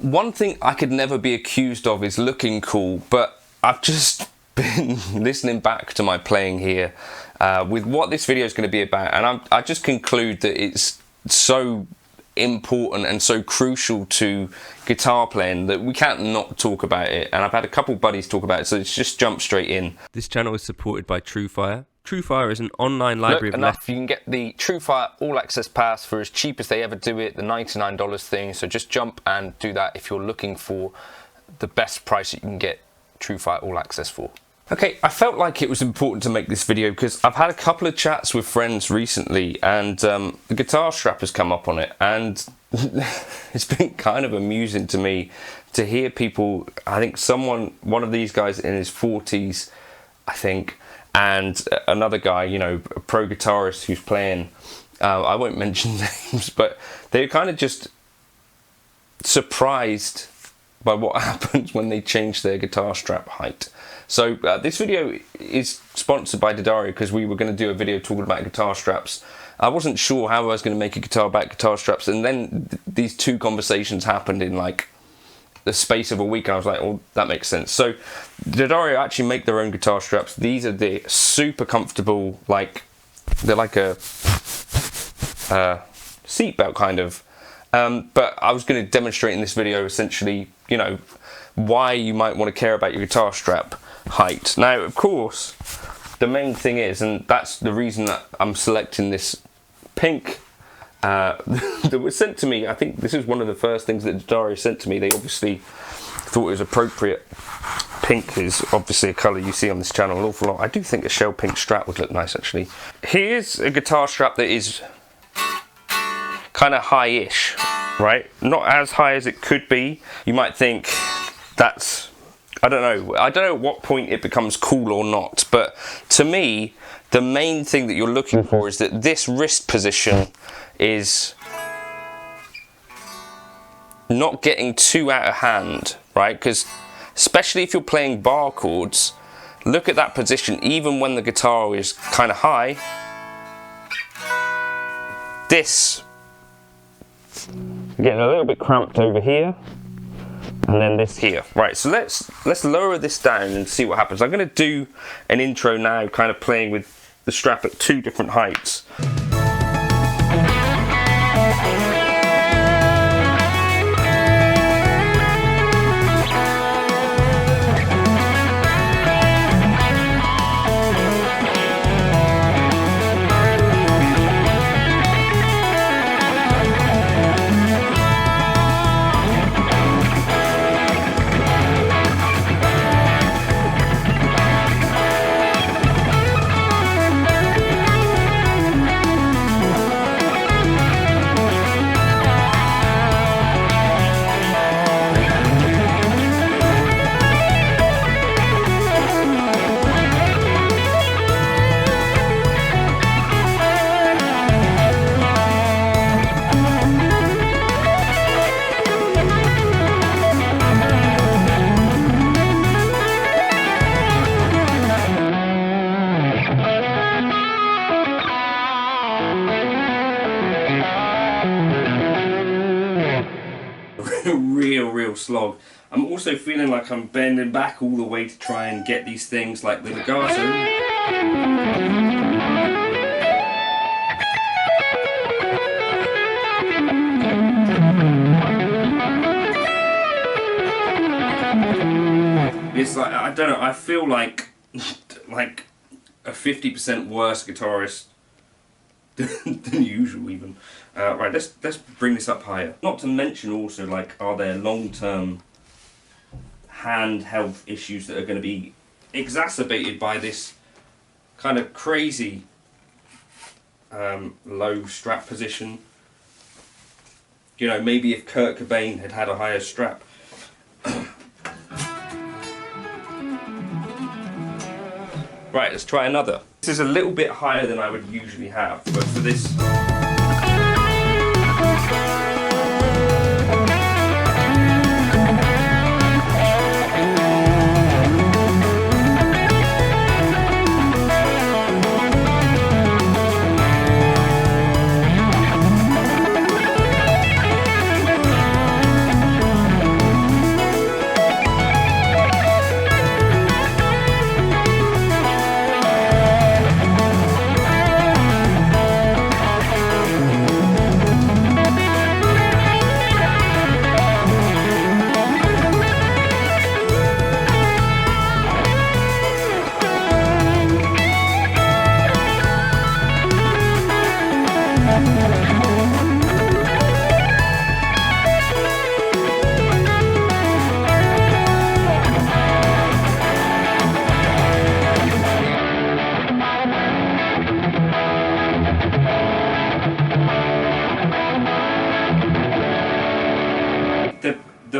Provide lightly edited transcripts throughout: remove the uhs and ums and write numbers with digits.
One thing I could never be accused of is looking cool, but I've just been listening back to my playing here with what this video is going to be about, and I just conclude that it's so important and so crucial to guitar playing that we can't not talk about it. And I've had a couple buddies talk about it, so let's just jump straight in. This channel is supported by Truefire. Truefire is an online library of you can get the Truefire All Access Pass for as cheap as they ever do it, the $99 thing. So just jump and do that if you're looking for the best price that you can get Truefire All Access for. Okay, I felt like it was important to make this video because I've had a couple of chats with friends recently, and the guitar strap has come up on it, and it's been kind of amusing to me to hear people. I think one of these guys in his 40s, I think, and another guy, you know, a pro guitarist who's playing, I won't mention names, but they're kind of just surprised by what happens when they change their guitar strap height. So this video is sponsored by D'Addario because we were going to do a video talking about guitar straps. I wasn't sure how I was going to make a guitar about guitar straps, and then these two conversations happened in like the space of a week, and I was like, oh, that makes sense. So D'Addario actually make their own guitar straps. These are the super comfortable, like they're like a seatbelt kind of. But I was going to demonstrate in this video essentially, you know, why you might want to care about your guitar strap height. Now, of course, the main thing is, and that's the reason that I'm selecting this pink that was sent to me. I think this is one of the first things that D'Addario sent to me. They obviously thought it was appropriate. Pink is obviously a colour you see on this channel an awful lot. I do think a shell pink strap would look nice, actually. Here's a guitar strap that is kind of high-ish, right? Not as high as it could be. You might think that's, I don't know at what point it becomes cool or not, but to me, the main thing that you're looking for is that this wrist position is not getting too out of hand, right? Because especially if you're playing bar chords, look at that position. Even when the guitar is kind of high, this getting a little bit cramped over here, and then this here. Right, so let's lower this down and see what happens. I'm going to do an intro now, kind of playing with the strap at two different heights. Real slog. I'm also feeling like I'm bending back all the way to try and get these things like the legato. It's like, I don't know, I feel like a 50% worse guitarist than usual even. Right, let's bring this up higher. Not to mention also, like, are there long-term hand health issues that are going to be exacerbated by this kind of crazy low strap position? You know, maybe if Kurt Cobain had had a higher strap. Right, let's try another. This is a little bit higher than I would usually have, but for this...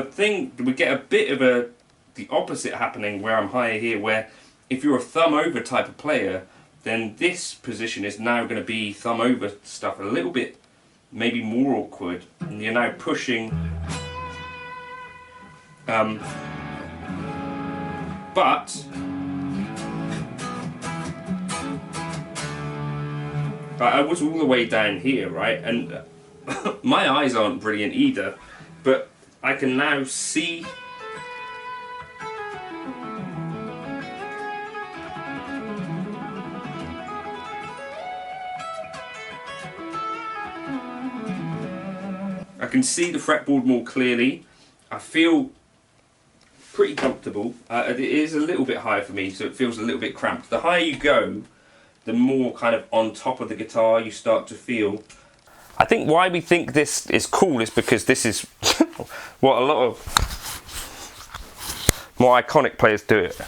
thing, we get a bit of the opposite happening where I'm higher here, where if you're a thumb over type of player, then this position is now going to be thumb over stuff a little bit maybe more awkward, and you're now pushing but I was all the way down here, right, and my eyes aren't brilliant either, but I can now see the fretboard more clearly. I feel pretty comfortable. It is a little bit higher for me, so it feels a little bit cramped. The higher you go, the more kind of on top of the guitar you start to feel. I think why we think this is cool is because this is what a lot of more iconic players do it.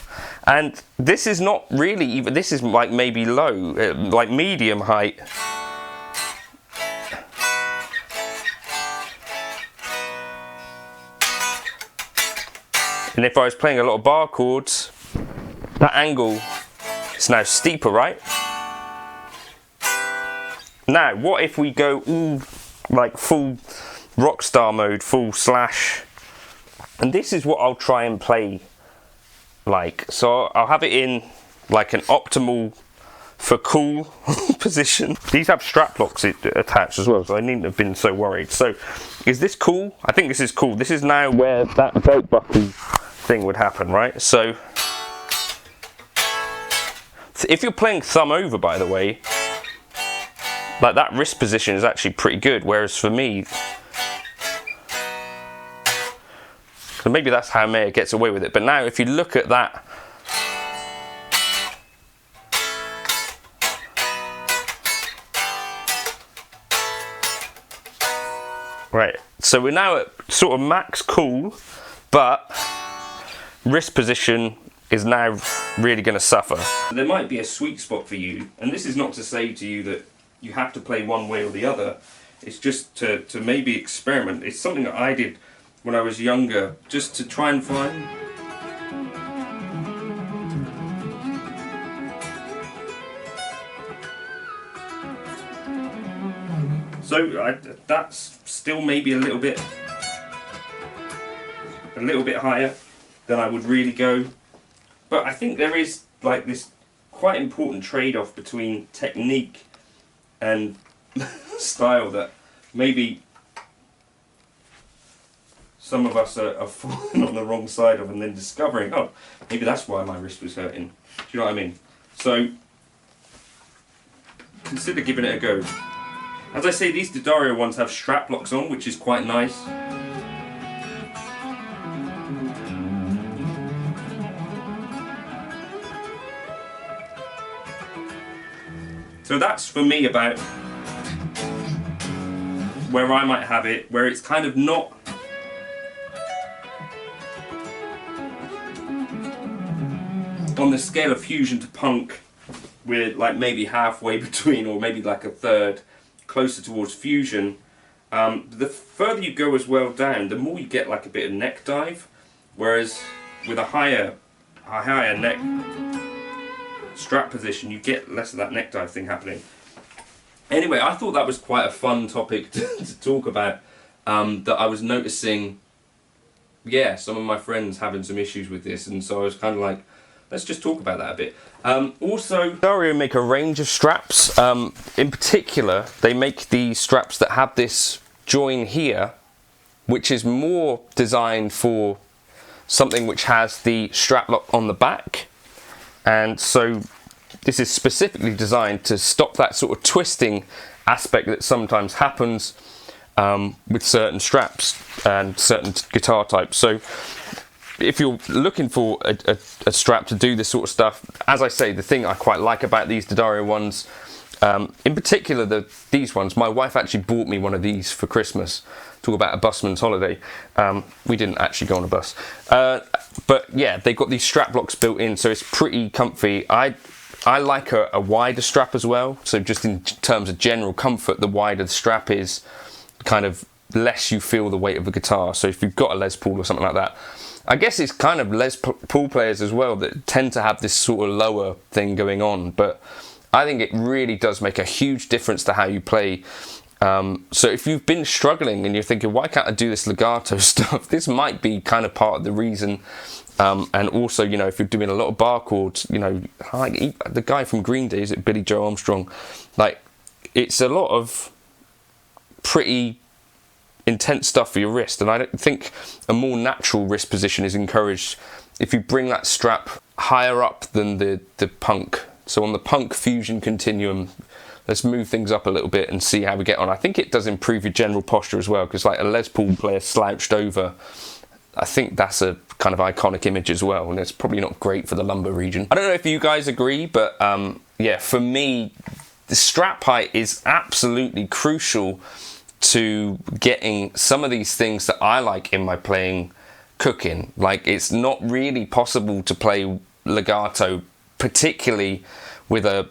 And this is not really even, this is like maybe low, like medium height. And if I was playing a lot of bar chords, that angle is now steeper, right? Now, what if we go all like full rock star mode, full slash? And this is what I'll try and play like. So I'll have it in like an optimal for cool position. These have strap locks attached as well, so I needn't have been so worried. So is this cool? I think this is cool. This is now where that belt buckle thing would happen, right? So if you're playing thumb over, by the way, like that wrist position is actually pretty good, whereas for me, so maybe that's how Mayer gets away with it. But now if you look at that, right, so we're now at sort of max cool, but wrist position is now really going to suffer. There might be a sweet spot for you, and this is not to say to you that you have to play one way or the other. It's just to maybe experiment. It's something that I did when I was younger, just to try and find. So that's still maybe a little bit higher than I would really go, but I think there is like this quite important trade-off between technique and style that maybe some of us are falling on the wrong side of, and then discovering, oh, maybe that's why my wrist was hurting. Do you know what I mean? So consider giving it a go. As I say, these D'Addario ones have strap locks on, which is quite nice. So that's for me about where I might have it, where it's kind of not on the scale of fusion to punk. We're like maybe halfway between, or maybe like a third, closer towards fusion. The further you go as well down, the more you get like a bit of neck dive, whereas with a higher neck strap position, you get less of that neck dive thing happening. Anyway, I thought that was quite a fun topic to talk about, that I was noticing, yeah, some of my friends having some issues with this, and so I was kind of like, let's just talk about that a bit. Also, D'Addario make a range of straps. In particular, they make the straps that have this join here, which is more designed for something which has the strap lock on the back. And so this is specifically designed to stop that sort of twisting aspect that sometimes happens with certain straps and certain guitar types. So if you're looking for a strap to do this sort of stuff, as I say, the thing I quite like about these D'Addario ones, in particular these ones, my wife actually bought me one of these for Christmas. Talk about a busman's holiday. We didn't actually go on a bus. But yeah, they've got these strap locks built in, so it's pretty comfy. I like a wider strap as well, so just in terms of general comfort, the wider the strap is, kind of less you feel the weight of the guitar. So if you've got a Les Paul or something like that, I guess it's kind of Les Paul players as well that tend to have this sort of lower thing going on, but I think it really does make a huge difference to how you play. So if you've been struggling and you're thinking, why can't I do this legato stuff, this might be kind of part of the reason. And also, you know, if you're doing a lot of bar chords, you know, like the guy from Green Day, is it Billy Joe Armstrong? Like, it's a lot of pretty intense stuff for your wrist, and I don't think a more natural wrist position is encouraged if you bring that strap higher up than the punk. So on the punk fusion continuum, let's move things up a little bit and see how we get on. I think it does improve your general posture as well, because like a Les Paul player slouched over, I think that's a kind of iconic image as well, and it's probably not great for the lumbar region. I don't know if you guys agree, but yeah, for me, the strap height is absolutely crucial to getting some of these things that I like in my playing cooking. Like, it's not really possible to play legato, particularly with a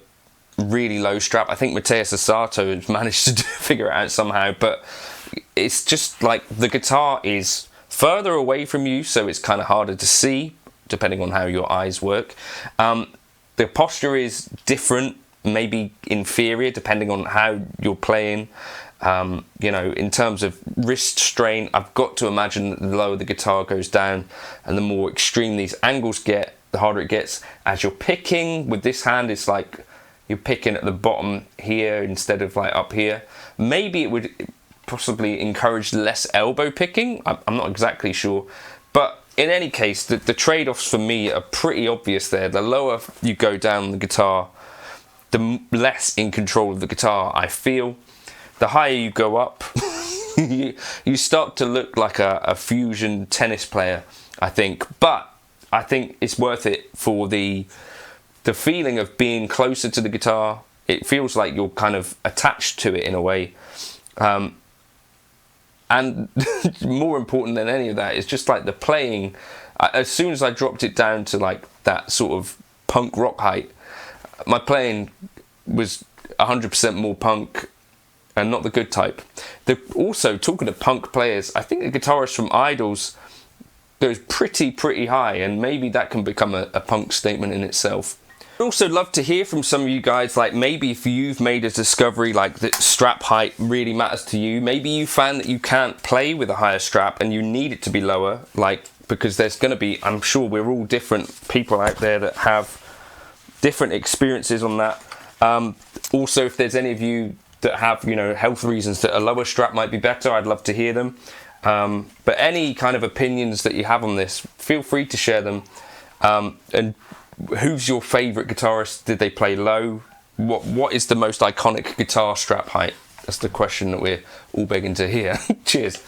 really low strap. I think Matthias Asato has managed to figure it out somehow, but it's just like the guitar is further away from you, so it's kind of harder to see depending on how your eyes work. The posture is different, maybe inferior depending on how you're playing. You know, in terms of wrist strain, I've got to imagine that the lower the guitar goes down and the more extreme these angles get, the harder it gets. As you're picking with this hand, it's like you're picking at the bottom here instead of like up here. Maybe it would possibly encourage less elbow picking. I'm not exactly sure. But in any case, the trade-offs for me are pretty obvious there. The lower you go down the guitar, the less in control of the guitar I feel. The higher you go up, you start to look like a fusion tennis player, I think. But I think it's worth it for the feeling of being closer to the guitar. It feels like you're kind of attached to it in a way. And more important than any of that is just like the playing. As soon as I dropped it down to like that sort of punk rock height, my playing was 100% more punk and not the good type. Also, talking to punk players, I think the guitarist from Idols goes pretty high, and maybe that can become a punk statement in itself. I'd also love to hear from some of you guys, like maybe if you've made a discovery like that strap height really matters to you. Maybe you found that you can't play with a higher strap and you need it to be lower, like, because there's going to be, I'm sure we're all different people out there that have different experiences on that. Also, if there's any of you that have, you know, health reasons that a lower strap might be better, I'd love to hear them. But any kind of opinions that you have on this, feel free to share them. And who's your favourite guitarist? Did they play low? What is the most iconic guitar strap height? That's the question that we're all begging to hear. Cheers.